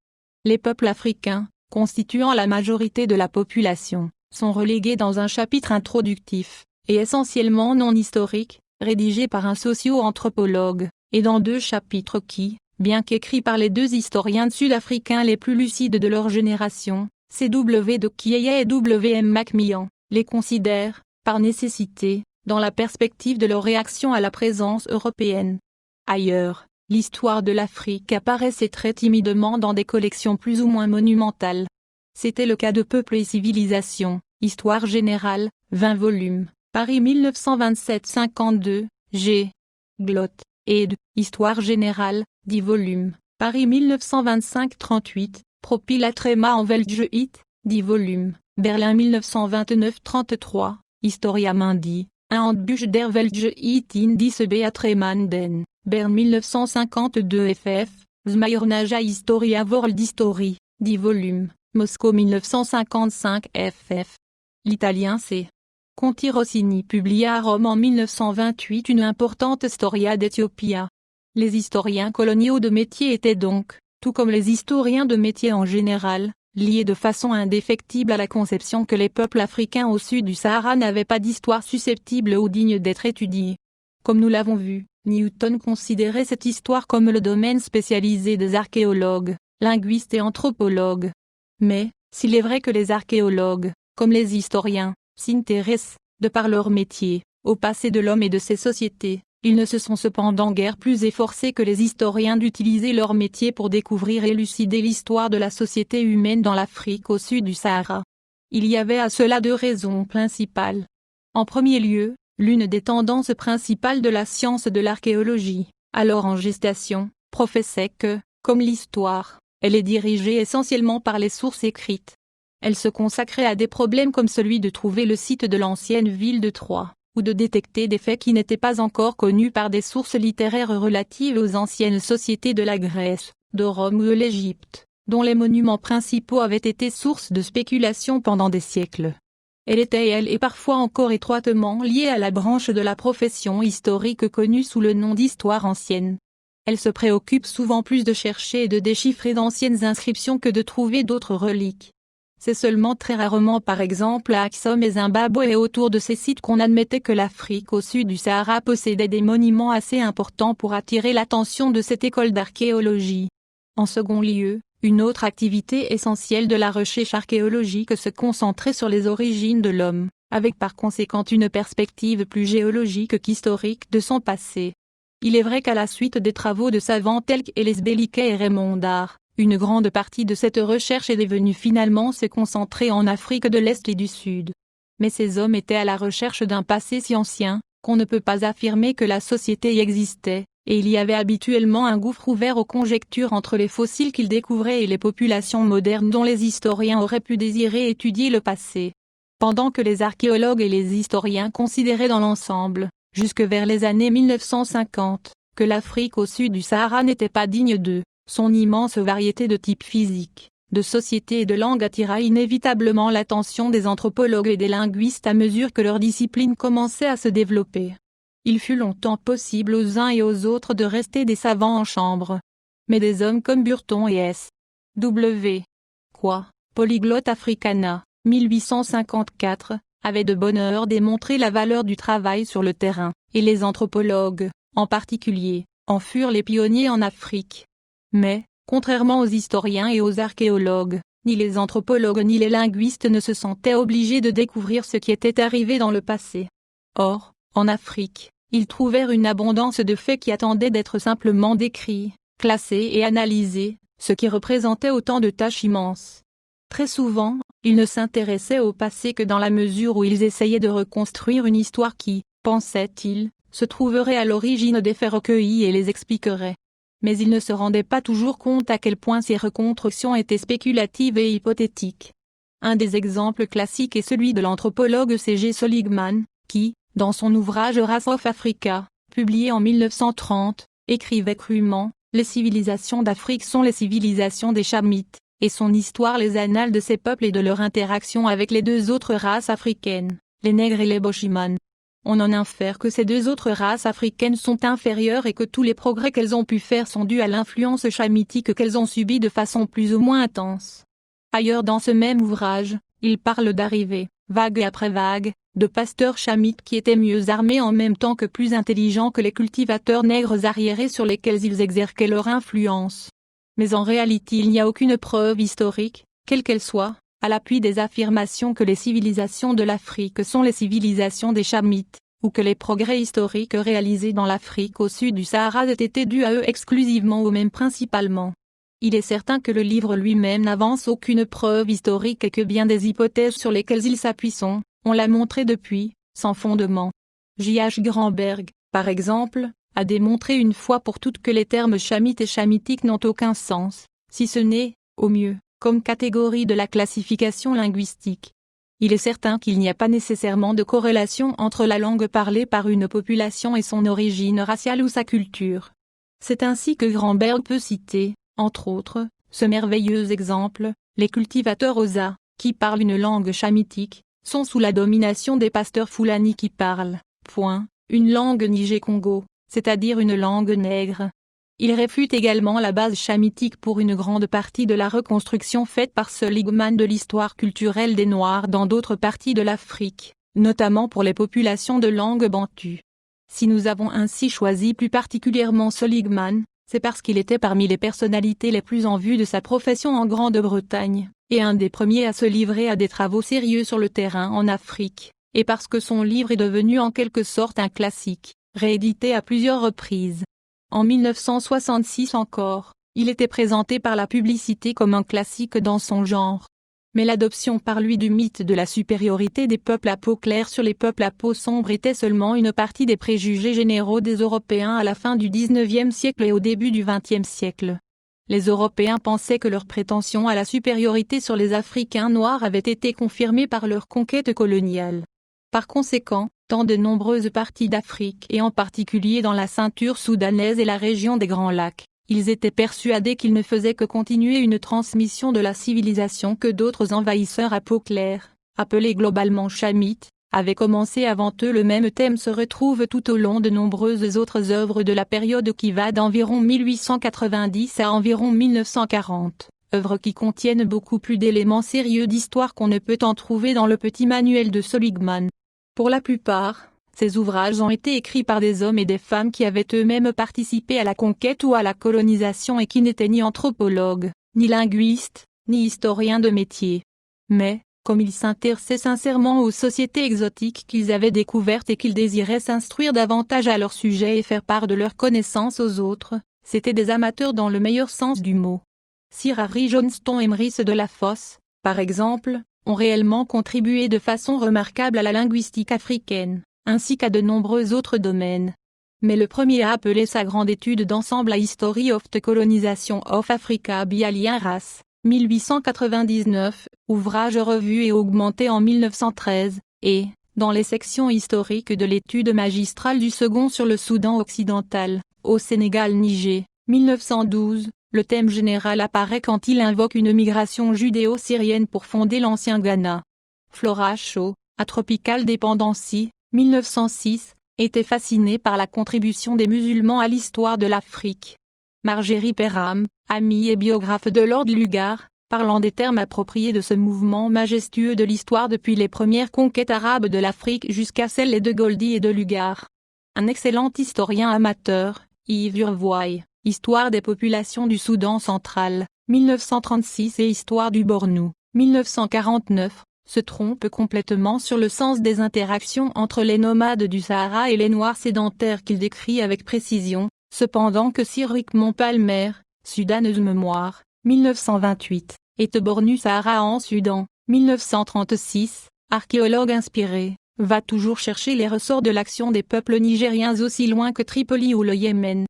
Les peuples africains, constituant la majorité de la population, sont relégués dans un chapitre introductif, et essentiellement non historique, rédigé par un socio-anthropologue, et dans 2 chapitres qui, bien qu'écrits par les 2 historiens sud-africains les plus lucides de leur génération, C.W. de Kieye et W.M. Macmillan, les considèrent, par nécessité, dans la perspective de leur réaction à la présence européenne. Ailleurs, l'histoire de l'Afrique apparaissait très timidement dans des collections plus ou moins monumentales. C'était le cas de Peuple et civilisation, Histoire générale, 20 volumes, Paris 1927-52, G. Glott, ed. Histoire générale, 10 volumes, Paris 1925-38, Propilatrema en Weltgeschichte, 10 volumes, Berlin 1929-33, Historia Mundi, un Handbuch der Weltgeschichte in diese Beatremanden, Bern 1952 ff, Smayornaja Historia World History, 10 volumes, Moscou 1955 ff. L'italien C. Conti Rossini publia à Rome en 1928 une importante Storia d'Ethiopia. Les historiens coloniaux de métier étaient donc, tout comme les historiens de métier en général, liés de façon indéfectible à la conception que les peuples africains au sud du Sahara n'avaient pas d'histoire susceptible ou digne d'être étudiée. Comme nous l'avons vu, Newton considérait cette histoire comme le domaine spécialisé des archéologues, linguistes et anthropologues. Mais, s'il est vrai que les archéologues, comme les historiens, s'intéressent, de par leur métier, au passé de l'homme et de ses sociétés, ils ne se sont cependant guère plus efforcés que les historiens d'utiliser leur métier pour découvrir et élucider l'histoire de la société humaine dans l'Afrique au sud du Sahara. Il y avait à cela 2 raisons principales. En premier lieu, l'une des tendances principales de la science de l'archéologie, alors en gestation, professait que, comme l'histoire, elle est dirigée essentiellement par les sources écrites. Elle se consacrait à des problèmes comme celui de trouver le site de l'ancienne ville de Troie, ou de détecter des faits qui n'étaient pas encore connus par des sources littéraires relatives aux anciennes sociétés de la Grèce, de Rome ou de l'Égypte, dont les monuments principaux avaient été source de spéculation pendant des siècles. Elle était et parfois encore étroitement liée à la branche de la profession historique connue sous le nom d'histoire ancienne. Elle se préoccupe souvent plus de chercher et de déchiffrer d'anciennes inscriptions que de trouver d'autres reliques. C'est seulement très rarement par exemple à Axum et Zimbabwe et autour de ces sites qu'on admettait que l'Afrique au sud du Sahara possédait des monuments assez importants pour attirer l'attention de cette école d'archéologie. En second lieu, une autre activité essentielle de la recherche archéologique se concentrait sur les origines de l'homme, avec par conséquent une perspective plus géologique qu'historique de son passé. Il est vrai qu'à la suite des travaux de savants tels qu'Elis Belliquet et Raymond Dare, Une grande partie de cette recherche est devenue finalement se concentrer en Afrique de l'Est et du Sud. Mais ces hommes étaient à la recherche d'un passé si ancien, qu'on ne peut pas affirmer que la société y existait, et il y avait habituellement un gouffre ouvert aux conjectures entre les fossiles qu'ils découvraient et les populations modernes dont les historiens auraient pu désirer étudier le passé. Pendant que les archéologues et les historiens considéraient dans l'ensemble, jusque vers les années 1950, que l'Afrique au sud du Sahara n'était pas digne d'eux, son immense variété de types physiques, de sociétés et de langues attira inévitablement l'attention des anthropologues et des linguistes à mesure que leur discipline commençait à se développer. Il fut longtemps possible aux uns et aux autres de rester des savants en chambre. Mais des hommes comme Burton et S. W. Quoi, Polyglotte Africana, 1854, avaient de bonne heure démontré la valeur du travail sur le terrain, et les anthropologues, en particulier, en furent les pionniers en Afrique. Mais, contrairement aux historiens et aux archéologues, ni les anthropologues ni les linguistes ne se sentaient obligés de découvrir ce qui était arrivé dans le passé. Or, en Afrique, ils trouvèrent une abondance de faits qui attendaient d'être simplement décrits, classés et analysés, ce qui représentait autant de tâches immenses. Très souvent, ils ne s'intéressaient au passé que dans la mesure où ils essayaient de reconstruire une histoire qui, pensaient-ils, se trouverait à l'origine des faits recueillis et les expliquerait. Mais ils ne se rendaient pas toujours compte à quel point ces reconstructions étaient spéculatives et hypothétiques. Un des exemples classiques est celui de l'anthropologue C.G. Seligman, qui, dans son ouvrage Race of Africa, publié en 1930, écrivait crûment « Les civilisations d'Afrique sont les civilisations des Chamites, et son histoire les annales de ces peuples et de leur interaction avec les deux autres races africaines, les Nègres et les Boshiman. » On en infère que ces deux autres races africaines sont inférieures et que tous les progrès qu'elles ont pu faire sont dus à l'influence chamitique qu'elles ont subie de façon plus ou moins intense. Ailleurs dans ce même ouvrage, il parle d'arrivées, vague après vague, de pasteurs chamites qui étaient mieux armés en même temps que plus intelligents que les cultivateurs nègres arriérés sur lesquels ils exerçaient leur influence. Mais en réalité il n'y a aucune preuve historique, quelle qu'elle soit, à l'appui des affirmations que les civilisations de l'Afrique sont les civilisations des Chamites, ou que les progrès historiques réalisés dans l'Afrique au sud du Sahara aient été dus à eux exclusivement ou même principalement. Il est certain que le livre lui-même n'avance aucune preuve historique et que bien des hypothèses sur lesquelles il s'appuie sont, on l'a montré depuis, sans fondement. J.H. Gramberg, par exemple, a démontré une fois pour toutes que les termes chamite et chamitique n'ont aucun sens, si ce n'est, au mieux, comme catégorie de la classification linguistique. Il est certain qu'il n'y a pas nécessairement de corrélation entre la langue parlée par une population et son origine raciale ou sa culture. C'est ainsi que Gramberg peut citer, entre autres, ce merveilleux exemple, les cultivateurs Xhosa, qui parlent une langue chamitique, sont sous la domination des pasteurs Fulani qui parlent, une langue Niger-Congo, c'est-à-dire une langue nègre. Il réfute également la base chamitique pour une grande partie de la reconstruction faite par Seligman de l'histoire culturelle des Noirs dans d'autres parties de l'Afrique, notamment pour les populations de langue bantoue. Si nous avons ainsi choisi plus particulièrement Seligman, c'est parce qu'il était parmi les personnalités les plus en vue de sa profession en Grande-Bretagne, et un des premiers à se livrer à des travaux sérieux sur le terrain en Afrique, et parce que son livre est devenu en quelque sorte un classique, réédité à plusieurs reprises. En 1966 encore, il était présenté par la publicité comme un classique dans son genre. Mais l'adoption par lui du mythe de la supériorité des peuples à peau claire sur les peuples à peau sombre était seulement une partie des préjugés généraux des Européens à la fin du XIXe siècle et au début du XXe siècle. Les Européens pensaient que leur prétention à la supériorité sur les Africains noirs avait été confirmée par leur conquête coloniale. Par conséquent, dans de nombreuses parties d'Afrique et en particulier dans la ceinture soudanaise et la région des Grands Lacs, ils étaient persuadés qu'ils ne faisaient que continuer une transmission de la civilisation que d'autres envahisseurs à peau claire, appelés globalement chamites, avaient commencé avant eux. Le même thème se retrouve tout au long de nombreuses autres œuvres de la période qui va d'environ 1890 à environ 1940, œuvres qui contiennent beaucoup plus d'éléments sérieux d'histoire qu'on ne peut en trouver dans le petit manuel de Seligman. Pour la plupart, ces ouvrages ont été écrits par des hommes et des femmes qui avaient eux-mêmes participé à la conquête ou à la colonisation et qui n'étaient ni anthropologues, ni linguistes, ni historiens de métier. Mais, comme ils s'intéressaient sincèrement aux sociétés exotiques qu'ils avaient découvertes et qu'ils désiraient s'instruire davantage à leur sujet et faire part de leurs connaissances aux autres, c'étaient des amateurs dans le meilleur sens du mot. Sir Harry Johnston et Maurice Delafosse, par exemple, ont réellement contribué de façon remarquable à la linguistique africaine, ainsi qu'à de nombreux autres domaines. Mais le premier a appelé sa grande étude d'ensemble A History of the Colonization of Africa by Alien Race, 1899, ouvrage revu et augmenté en 1913, et, dans les sections historiques de l'étude magistrale du second sur le Soudan occidental, au Sénégal-Niger, 1912, le thème général apparaît quand il invoque une migration judéo-syrienne pour fonder l'ancien Ghana. Flora Shaw, à Tropical Dependency, 1906, était fasciné par la contribution des musulmans à l'histoire de l'Afrique. Margery Perham, amie et biographe de Lord Lugar, parlant des termes appropriés de ce mouvement majestueux de l'histoire depuis les premières conquêtes arabes de l'Afrique jusqu'à celles de Goldie et de Lugar. Un excellent historien amateur, Yves Urvoy, Histoire des populations du Soudan central, 1936 et Histoire du Bornou, 1949, se trompe complètement sur le sens des interactions entre les nomades du Sahara et les Noirs sédentaires qu'il décrit avec précision, cependant que Sir Rickmond Palmer, Sudaneuse Mémoire, 1928, et Bornu Sahara en Soudan, 1936, archéologue inspiré, va toujours chercher les ressorts de l'action des peuples nigériens aussi loin que Tripoli ou le Yémen.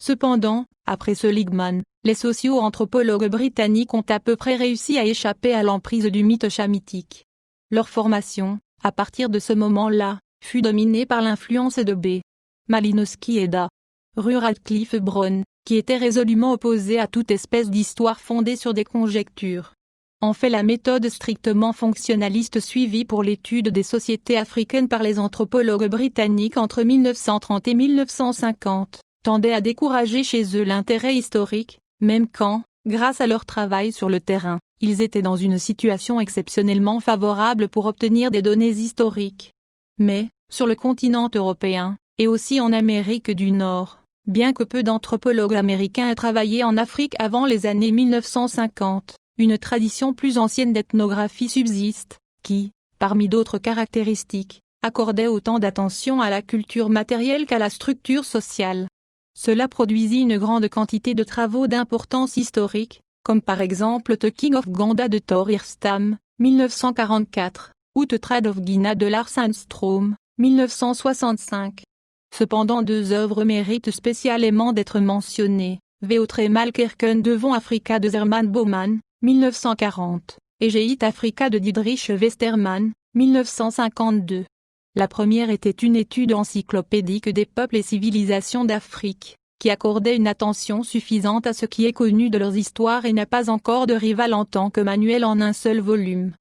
Cependant, après Seligman, les socio-anthropologues britanniques ont à peu près réussi à échapper à l'emprise du mythe chamitique. Leur formation, à partir de ce moment-là, fut dominée par l'influence de B. Malinowski et d'A. Radcliffe Brown, qui étaient résolument opposés à toute espèce d'histoire fondée sur des conjectures. En fait, la méthode strictement fonctionnaliste suivie pour l'étude des sociétés africaines par les anthropologues britanniques entre 1930 et 1950, tendait à décourager chez eux l'intérêt historique, même quand, grâce à leur travail sur le terrain, ils étaient dans une situation exceptionnellement favorable pour obtenir des données historiques. Mais, sur le continent européen, et aussi en Amérique du Nord, bien que peu d'anthropologues américains aient travaillé en Afrique avant les années 1950, une tradition plus ancienne d'ethnographie subsiste, qui, parmi d'autres caractéristiques, accordait autant d'attention à la culture matérielle qu'à la structure sociale. Cela produisit une grande quantité de travaux d'importance historique, comme par exemple The King of Ganda de Thor Hirstam, 1944, ou The Trade of Guinea de Lars Sandstrom, 1965. Cependant, deux œuvres méritent spécialement d'être mentionnées, Veotre Malkerken devant Africa de Zerman Baumann, 1940, et Geit Africa de Dietrich Westermann, 1952. La première était une étude encyclopédique des peuples et civilisations d'Afrique, qui accordait une attention suffisante à ce qui est connu de leurs histoires et n'a pas encore de rival en tant que manuel en un seul volume.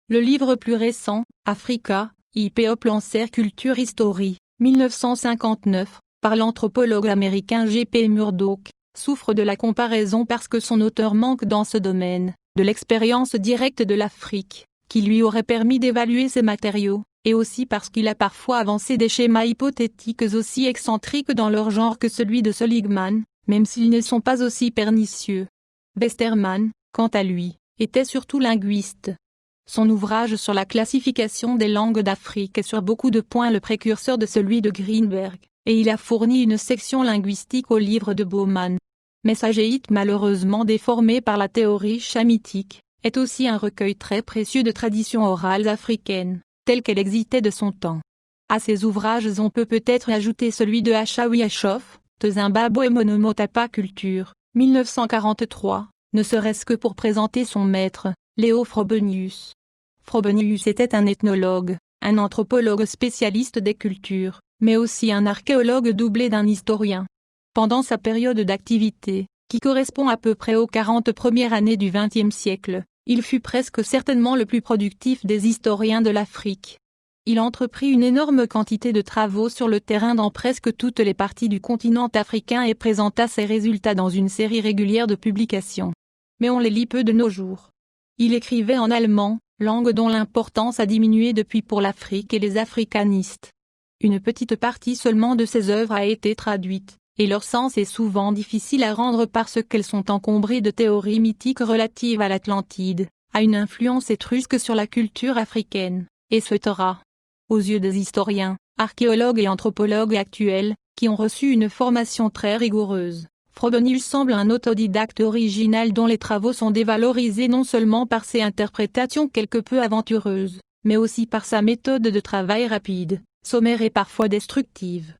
Le livre plus récent, Africa, IP Oplancer Culture History, 1959, par l'anthropologue américain G.P. Murdoch, souffre de la comparaison parce que son auteur manque dans ce domaine, de l'expérience directe de l'Afrique, qui lui aurait permis d'évaluer ces matériaux, et aussi parce qu'il a parfois avancé des schémas hypothétiques aussi excentriques dans leur genre que celui de Seligman, même s'ils ne sont pas aussi pernicieux. Westermann, quant à lui, était surtout linguiste. Son ouvrage sur la classification des langues d'Afrique est sur beaucoup de points le précurseur de celui de Greenberg, et il a fourni une section linguistique au livre de Baumann. Mais sa Géite, malheureusement déformée par la théorie chamitique, est aussi un recueil très précieux de traditions orales africaines, telle qu'elle existait de son temps. À ces ouvrages on peut peut-être ajouter celui de Achawi Ashof, de Zimbabwe Monomotapa Culture, 1943, ne serait-ce que pour présenter son maître, Léo Frobenius. Frobenius était un ethnologue, un anthropologue spécialiste des cultures, mais aussi un archéologue doublé d'un historien. Pendant sa période d'activité, qui correspond à peu près aux 40 premières années du XXe siècle, il fut presque certainement le plus productif des historiens de l'Afrique. Il entreprit une énorme quantité de travaux sur le terrain dans presque toutes les parties du continent africain et présenta ses résultats dans une série régulière de publications. Mais on les lit peu de nos jours. Il écrivait en allemand, langue dont l'importance a diminué depuis pour l'Afrique et les africanistes. Une petite partie seulement de ses œuvres a été traduite, et leur sens est souvent difficile à rendre parce qu'elles sont encombrées de théories mythiques relatives à l'Atlantide, à une influence étrusque sur la culture africaine, etc. Aux yeux des historiens, archéologues et anthropologues actuels, qui ont reçu une formation très rigoureuse, Frobenius semble un autodidacte original dont les travaux sont dévalorisés non seulement par ses interprétations quelque peu aventureuses, mais aussi par sa méthode de travail rapide, sommaire et parfois destructive.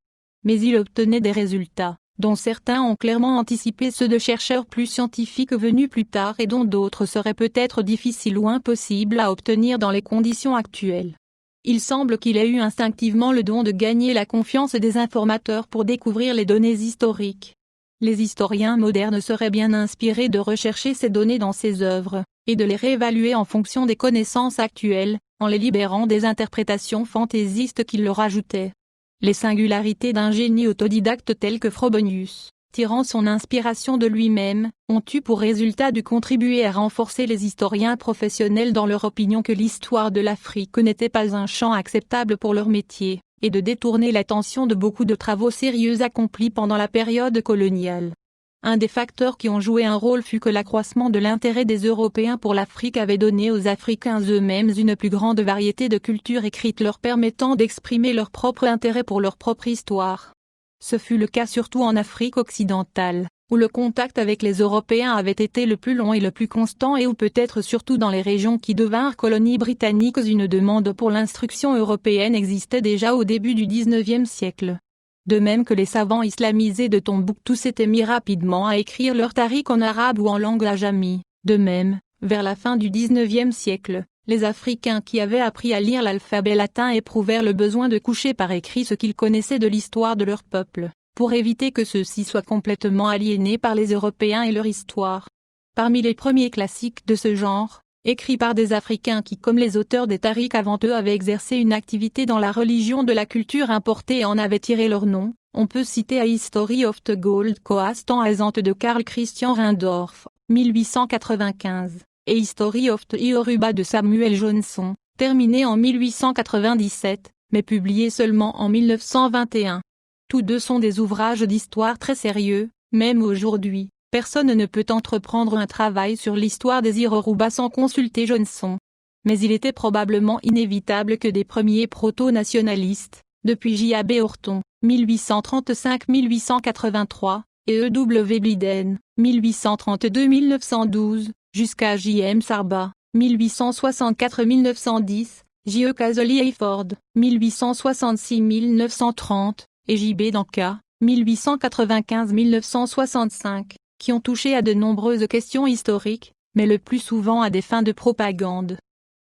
Mais il obtenait des résultats, dont certains ont clairement anticipé ceux de chercheurs plus scientifiques venus plus tard et dont d'autres seraient peut-être difficiles ou impossibles à obtenir dans les conditions actuelles. Il semble qu'il ait eu instinctivement le don de gagner la confiance des informateurs pour découvrir les données historiques. Les historiens modernes seraient bien inspirés de rechercher ces données dans ses œuvres, et de les réévaluer en fonction des connaissances actuelles, en les libérant des interprétations fantaisistes qu'il leur ajoutait. Les singularités d'un génie autodidacte tel que Frobenius, tirant son inspiration de lui-même, ont eu pour résultat de contribuer à renforcer les historiens professionnels dans leur opinion que l'histoire de l'Afrique n'était pas un champ acceptable pour leur métier, et de détourner l'attention de beaucoup de travaux sérieux accomplis pendant la période coloniale. Un des facteurs qui ont joué un rôle fut que l'accroissement de l'intérêt des Européens pour l'Afrique avait donné aux Africains eux-mêmes une plus grande variété de cultures écrites leur permettant d'exprimer leur propre intérêt pour leur propre histoire. Ce fut le cas surtout en Afrique occidentale, où le contact avec les Européens avait été le plus long et le plus constant et où peut-être surtout dans les régions qui devinrent colonies britanniques une demande pour l'instruction européenne existait déjà au début du XIXe siècle. De même que les savants islamisés de Tombouctou s'étaient mis rapidement à écrire leurs tarikhs en arabe ou en langue ajami. De même, vers la fin du XIXe siècle, les Africains qui avaient appris à lire l'alphabet latin éprouvèrent le besoin de coucher par écrit ce qu'ils connaissaient de l'histoire de leur peuple, pour éviter que ceux-ci soient complètement aliénés par les Européens et leur histoire. Parmi les premiers classiques de ce genre, écrits par des Africains qui comme les auteurs des tarikhs avant eux avaient exercé une activité dans la religion de la culture importée et en avaient tiré leur nom, on peut citer A History of the Gold Coast en Asante de Karl Christian Rindorf, 1895, et History of the Yoruba de Samuel Johnson, terminé en 1897, mais publié seulement en 1921. Tous deux sont des ouvrages d'histoire très sérieux, même aujourd'hui. Personne ne peut entreprendre un travail sur l'histoire des Yoruba sans consulter Johnson. Mais il était probablement inévitable que des premiers proto-nationalistes, depuis J.A.B. Horton, 1835-1883, et E.W. Blyden, 1832-1912, jusqu'à J.M. Sarba, 1864-1910, J.E. Casely Hayford, 1866-1930, et J.B. Danka, 1895-1965. Qui ont touché à de nombreuses questions historiques, mais le plus souvent à des fins de propagande.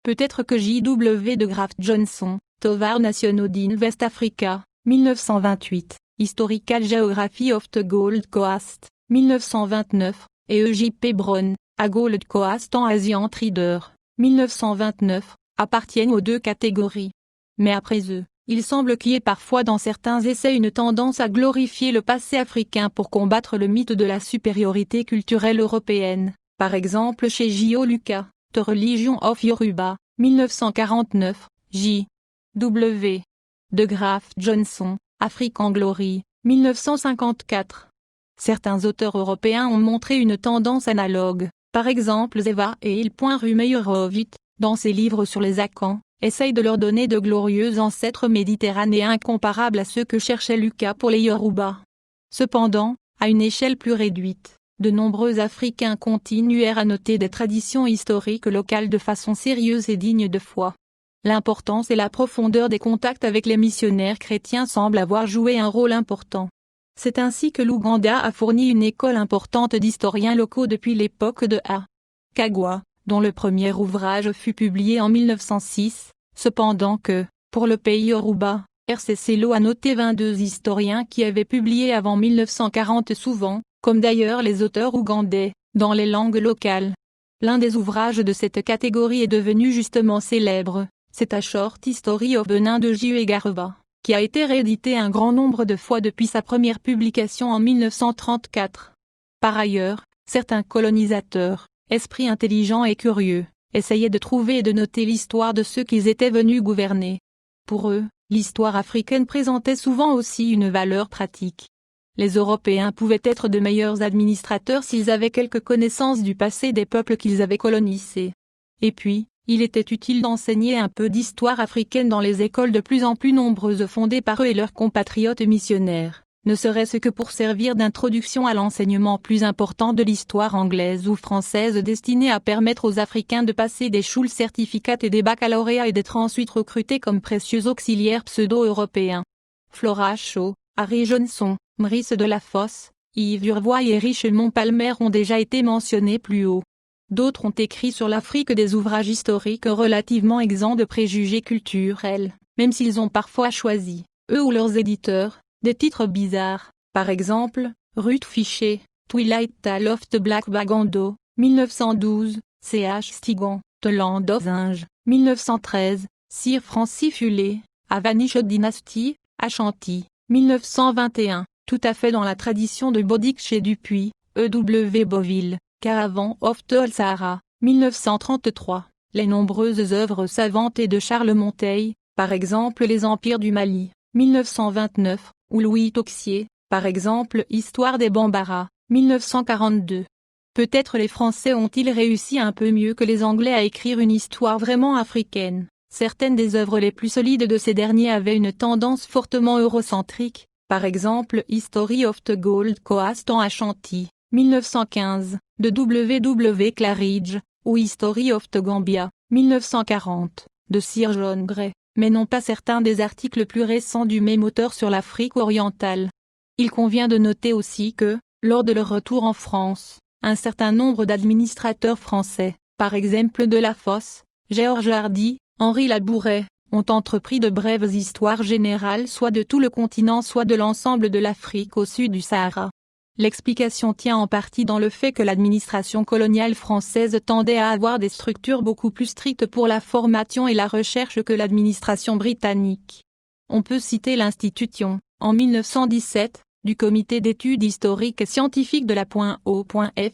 Peut-être que J.W. de Graft Johnson, Tovar Nationodin West Africa, 1928, Historical Geography of the Gold Coast, 1929, et E.J.P. Brown, A Gold Coast en Asian Trader, 1929, appartiennent aux deux catégories. Mais après eux, il semble qu'il y ait parfois dans certains essais une tendance à glorifier le passé africain pour combattre le mythe de la supériorité culturelle européenne, par exemple chez J.O. Lucas, The Religion of Yoruba, 1949, J. W. de Graff Johnson, African Glory, 1954. Certains auteurs européens ont montré une tendance analogue, par exemple Zeva et Il.Rumeyrovit, dans ses livres sur les Akans, essaye de leur donner de glorieux ancêtres méditerranéens comparables à ceux que cherchait Lucas pour les Yoruba. Cependant, à une échelle plus réduite, de nombreux Africains continuèrent à noter des traditions historiques locales de façon sérieuse et digne de foi. L'importance et la profondeur des contacts avec les missionnaires chrétiens semblent avoir joué un rôle important. C'est ainsi que l'Ouganda a fourni une école importante d'historiens locaux depuis l'époque de A. Kagwa, dont le premier ouvrage fut publié en 1906, cependant que, pour le pays Yoruba, R.C. Lo a noté 22 historiens qui avaient publié avant 1940 souvent, comme d'ailleurs les auteurs ougandais, dans les langues locales. L'un des ouvrages de cette catégorie est devenu justement célèbre, c'est A Short History of Benin de J.E. Garba, qui a été réédité un grand nombre de fois depuis sa première publication en 1934. Par ailleurs, certains colonisateurs, esprits intelligents et curieux, essayaient de trouver et de noter l'histoire de ceux qu'ils étaient venus gouverner. Pour eux, l'histoire africaine présentait souvent aussi une valeur pratique. Les Européens pouvaient être de meilleurs administrateurs s'ils avaient quelques connaissances du passé des peuples qu'ils avaient colonisés. Et puis, il était utile d'enseigner un peu d'histoire africaine dans les écoles de plus en plus nombreuses fondées par eux et leurs compatriotes missionnaires, ne serait-ce que pour servir d'introduction à l'enseignement plus important de l'histoire anglaise ou française destiné à permettre aux Africains de passer des Schulzertificats et des baccalauréats et d'être ensuite recrutés comme précieux auxiliaires pseudo-européens. Flora Shaw, Harry Johnson, Maurice Delafosse, Yves Urvoy et Richemont Palmer ont déjà été mentionnés plus haut. D'autres ont écrit sur l'Afrique des ouvrages historiques relativement exempts de préjugés culturels, même s'ils ont parfois choisi, eux ou leurs éditeurs, des titres bizarres, par exemple, Ruth Fisher, Twilight Tale of the Black Bagando, 1912, C.H. Stigand, The Land of Zinge, 1913, Sir Francis Fuller, A Vanished Dynasty, Ashanti, 1921, tout à fait dans la tradition de Bodic chez Dupuis, E.W. Boville, Caravan of the Sahara, 1933, les nombreuses œuvres savantes et de Charles Monteil, par exemple Les Empires du Mali, 1929, ou Louis Toxier, par exemple Histoire des Bambara, 1942. Peut-être les Français ont-ils réussi un peu mieux que les Anglais à écrire une histoire vraiment africaine. Certaines des œuvres les plus solides de ces derniers avaient une tendance fortement eurocentrique, par exemple History of the Gold Coast en Ashanti, 1915, de W. Claridge, ou History of the Gambia, 1940, de Sir John Gray, mais non pas certains des articles plus récents du même auteur sur l'Afrique orientale. Il convient de noter aussi que, lors de leur retour en France, un certain nombre d'administrateurs français, par exemple Delafosse, Georges Hardy, Henri Labouret, ont entrepris de brèves histoires générales soit de tout le continent soit de l'ensemble de l'Afrique au sud du Sahara. L'explication tient en partie dans le fait que l'administration coloniale française tendait à avoir des structures beaucoup plus strictes pour la formation et la recherche que l'administration britannique. On peut citer l'institution, en 1917, du Comité d'études historiques et scientifiques de la .O.F.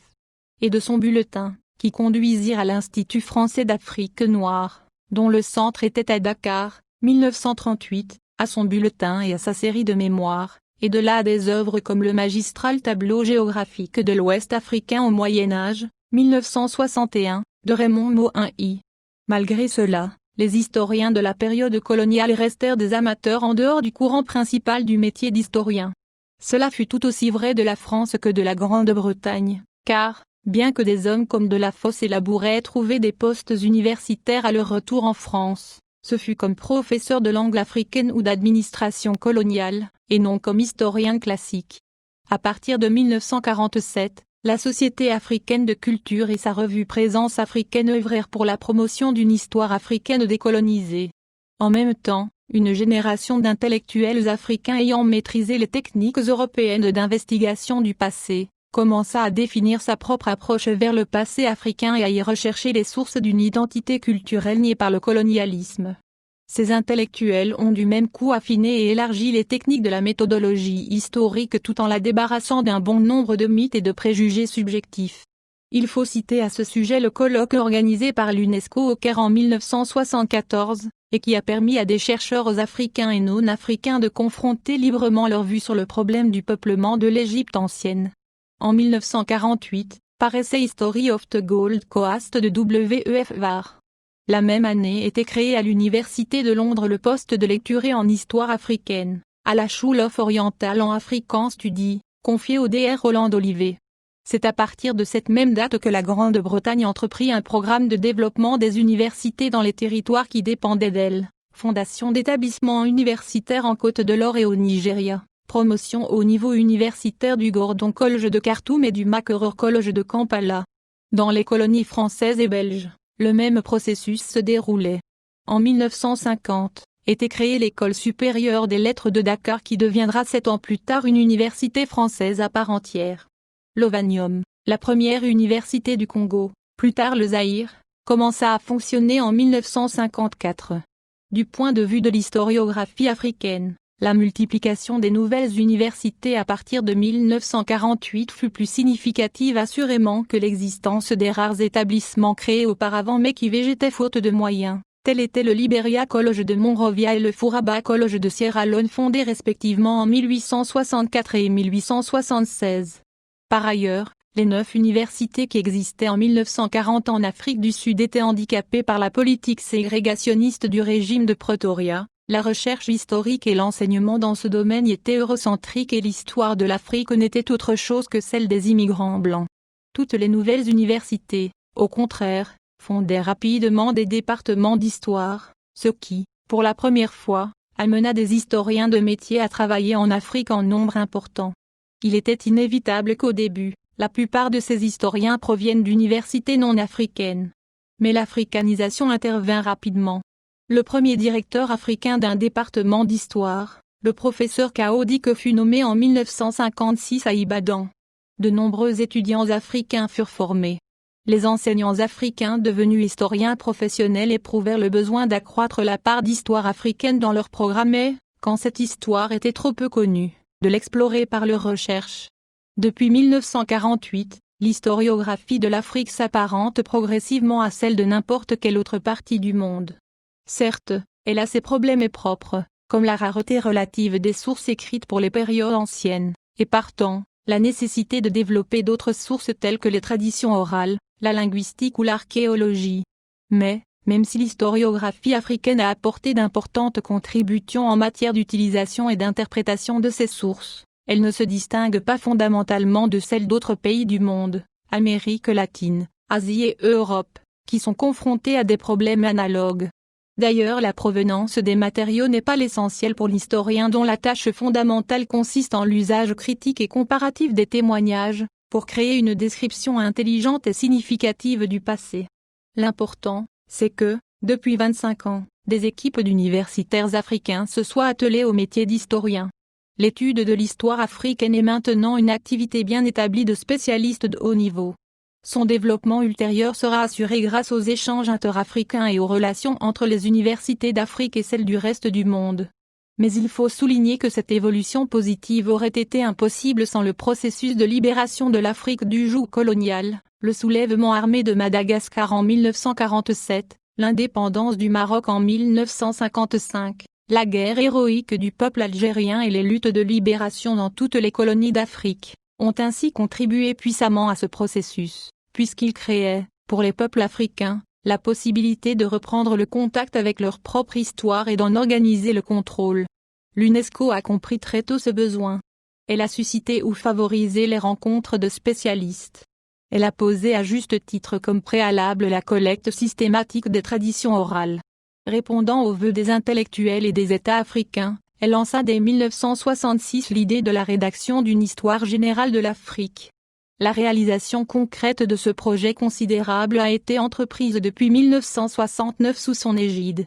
et de son bulletin, qui conduisirent à l'Institut français d'Afrique noire, dont le centre était à Dakar, 1938, à son bulletin et à sa série de mémoires, et de là à des œuvres comme le magistral tableau géographique de l'Ouest africain au Moyen-Âge, 1961, de Raymond Mohin-I. Malgré cela, les historiens de la période coloniale restèrent des amateurs en dehors du courant principal du métier d'historien. Cela fut tout aussi vrai de la France que de la Grande-Bretagne, car, bien que des hommes comme Delafosse et Labouret aient trouvé des postes universitaires à leur retour en France, ce fut comme professeur de langue africaine ou d'administration coloniale, et non comme historien classique. À partir de 1947, la Société africaine de culture et sa revue Présence africaine œuvrèrent pour la promotion d'une histoire africaine décolonisée. En même temps, une génération d'intellectuels africains ayant maîtrisé les techniques européennes d'investigation du passé, commença à définir sa propre approche vers le passé africain et à y rechercher les sources d'une identité culturelle niée par le colonialisme. Ces intellectuels ont du même coup affiné et élargi les techniques de la méthodologie historique tout en la débarrassant d'un bon nombre de mythes et de préjugés subjectifs. Il faut citer à ce sujet le colloque organisé par l'UNESCO au Caire en 1974, et qui a permis à des chercheurs africains et non-africains de confronter librement leur vue sur le problème du peuplement de l'Égypte ancienne. En 1948, paraissait History of the Gold Coast de W.E.F. Var. La même année était créé à l'Université de Londres le poste de lecturé en histoire africaine, à la School of Oriental and African Studies, confié au Dr Roland Olivet. C'est à partir de cette même date que la Grande-Bretagne entreprit un programme de développement des universités dans les territoires qui dépendaient d'elle, fondation d'établissements universitaires en Côte de l'Or et au Nigeria, promotion au niveau universitaire du Gordon College de Khartoum et du Makerere College de Kampala. Dans les colonies françaises et belges, le même processus se déroulait. En 1950, était créée l'École supérieure des lettres de Dakar qui deviendra 7 ans plus tard une université française à part entière. L'Ovanium, la première université du Congo, plus tard le Zaïre, commença à fonctionner en 1954. Du point de vue de l'historiographie africaine, la multiplication des nouvelles universités à partir de 1948 fut plus significative assurément que l'existence des rares établissements créés auparavant mais qui végétaient faute de moyens. Tel était le Liberia College de Monrovia et le Furaba College de Sierra Leone fondés respectivement en 1864 et 1876. Par ailleurs, les 9 universités qui existaient en 1940 en Afrique du Sud étaient handicapées par la politique ségrégationniste du régime de Pretoria, La recherche historique et l'enseignement dans ce domaine y étaient eurocentriques et l'histoire de l'Afrique n'était autre chose que celle des immigrants blancs. Toutes les nouvelles universités, au contraire, fondèrent rapidement des départements d'histoire, ce qui, pour la première fois, amena des historiens de métier à travailler en Afrique en nombre important. Il était inévitable qu'au début, la plupart de ces historiens proviennent d'universités non africaines. Mais l'africanisation intervint rapidement. Le premier directeur africain d'un département d'histoire, le professeur Kao Dike, fut nommé en 1956 à Ibadan. De nombreux étudiants africains furent formés. Les enseignants africains devenus historiens professionnels éprouvèrent le besoin d'accroître la part d'histoire africaine dans leur programme et, quand cette histoire était trop peu connue, de l'explorer par leurs recherches. Depuis 1948, l'historiographie de l'Afrique s'apparente progressivement à celle de n'importe quelle autre partie du monde. Certes, elle a ses problèmes propres, comme la rareté relative des sources écrites pour les périodes anciennes, et partant, la nécessité de développer d'autres sources telles que les traditions orales, la linguistique ou l'archéologie. Mais, même si l'historiographie africaine a apporté d'importantes contributions en matière d'utilisation et d'interprétation de ces sources, elle ne se distingue pas fondamentalement de celles d'autres pays du monde, Amérique latine, Asie et Europe, qui sont confrontés à des problèmes analogues. D'ailleurs, la provenance des matériaux n'est pas l'essentiel pour l'historien dont la tâche fondamentale consiste en l'usage critique et comparatif des témoignages, pour créer une description intelligente et significative du passé. L'important, c'est que, depuis 25 ans, des équipes d'universitaires africains se soient attelées au métier d'historien. L'étude de l'histoire africaine est maintenant une activité bien établie de spécialistes de haut niveau. Son développement ultérieur sera assuré grâce aux échanges interafricains et aux relations entre les universités d'Afrique et celles du reste du monde. Mais il faut souligner que cette évolution positive aurait été impossible sans le processus de libération de l'Afrique du joug colonial, le soulèvement armé de Madagascar en 1947, l'indépendance du Maroc en 1955, la guerre héroïque du peuple algérien et les luttes de libération dans toutes les colonies d'Afrique, ont ainsi contribué puissamment à ce processus, puisqu'ils créaient, pour les peuples africains, la possibilité de reprendre le contact avec leur propre histoire et d'en organiser le contrôle. L'UNESCO a compris très tôt ce besoin. Elle a suscité ou favorisé les rencontres de spécialistes. Elle a posé à juste titre comme préalable la collecte systématique des traditions orales. Répondant aux vœux des intellectuels et des États africains, elle lança dès 1966 l'idée de la rédaction d'une histoire générale de l'Afrique. La réalisation concrète de ce projet considérable a été entreprise depuis 1969 sous son égide.